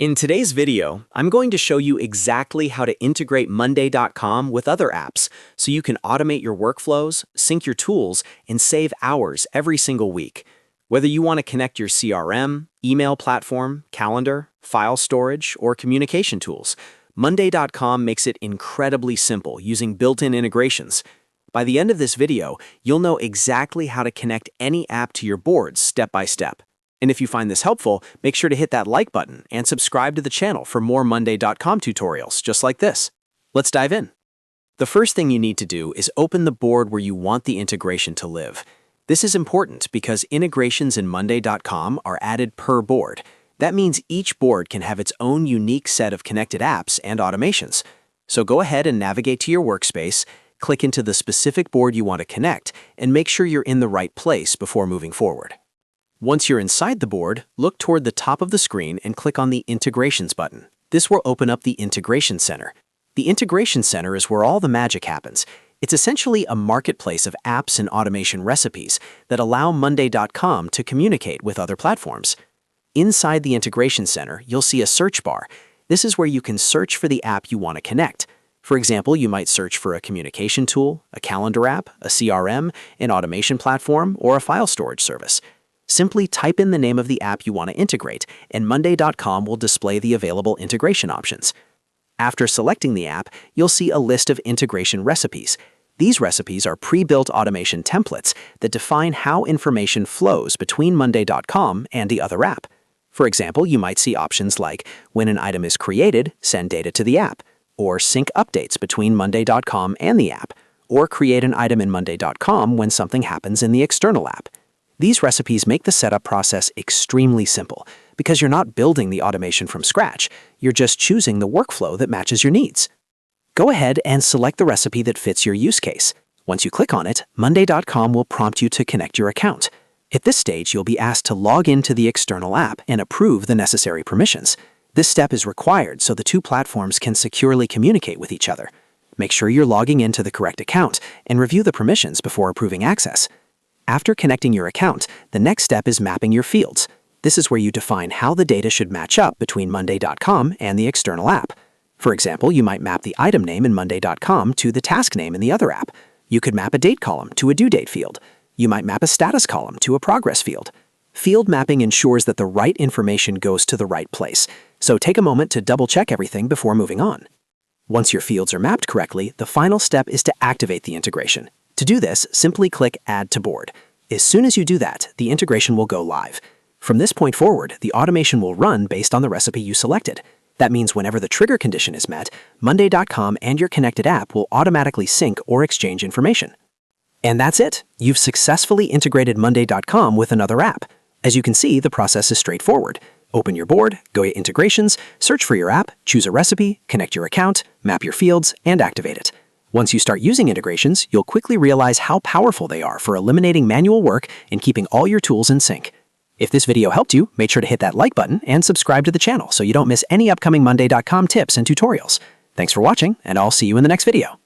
In today's video, I'm going to show you exactly how to integrate Monday.com with other apps so you can automate your workflows, sync your tools, and save hours every single week. Whether you want to connect your CRM, email platform, calendar, file storage, or communication tools, Monday.com makes it incredibly simple using built-in integrations. By the end of this video, you'll know exactly how to connect any app to your boards step by step. And if you find this helpful, make sure to hit that like button and subscribe to the channel for more Monday.com tutorials just like this. Let's dive in. The first thing you need to do is open the board where you want the integration to live. This is important because integrations in Monday.com are added per board. That means each board can have its own unique set of connected apps and automations. So go ahead and navigate to your workspace, click into the specific board you want to connect, and make sure you're in the right place before moving forward. Once you're inside the board, look toward the top of the screen and click on the Integrations button. This will open up the Integration Center. The Integration Center is where all the magic happens. It's essentially a marketplace of apps and automation recipes that allow Monday.com to communicate with other platforms. Inside the Integration Center, you'll see a search bar. This is where you can search for the app you want to connect. For example, you might search for a communication tool, a calendar app, a CRM, an automation platform, or a file storage service. Simply type in the name of the app you want to integrate, and Monday.com will display the available integration options. After selecting the app, you'll see a list of integration recipes. These recipes are pre-built automation templates that define how information flows between Monday.com and the other app. For example, you might see options like, when an item is created, send data to the app, or sync updates between Monday.com and the app, or create an item in Monday.com when something happens in the external app. These recipes make the setup process extremely simple because you're not building the automation from scratch, you're just choosing the workflow that matches your needs. Go ahead and select the recipe that fits your use case. Once you click on it, Monday.com will prompt you to connect your account. At this stage, you'll be asked to log into the external app and approve the necessary permissions. This step is required so the two platforms can securely communicate with each other. Make sure you're logging into the correct account and review the permissions before approving access. After connecting your account, the next step is mapping your fields. This is where you define how the data should match up between Monday.com and the external app. For example, you might map the item name in Monday.com to the task name in the other app. You could map a date column to a due date field. You might map a status column to a progress field. Field mapping ensures that the right information goes to the right place, so take a moment to double-check everything before moving on. Once your fields are mapped correctly, the final step is to activate the integration. To do this, simply click Add to Board. As soon as you do that, the integration will go live. From this point forward, the automation will run based on the recipe you selected. That means whenever the trigger condition is met, Monday.com and your connected app will automatically sync or exchange information. And that's it! You've successfully integrated Monday.com with another app. As you can see, the process is straightforward. Open your board, go to Integrations, search for your app, choose a recipe, connect your account, map your fields, and activate it. Once you start using integrations, you'll quickly realize how powerful they are for eliminating manual work and keeping all your tools in sync. If this video helped you, make sure to hit that like button and subscribe to the channel so you don't miss any upcoming Monday.com tips and tutorials. Thanks for watching, and I'll see you in the next video.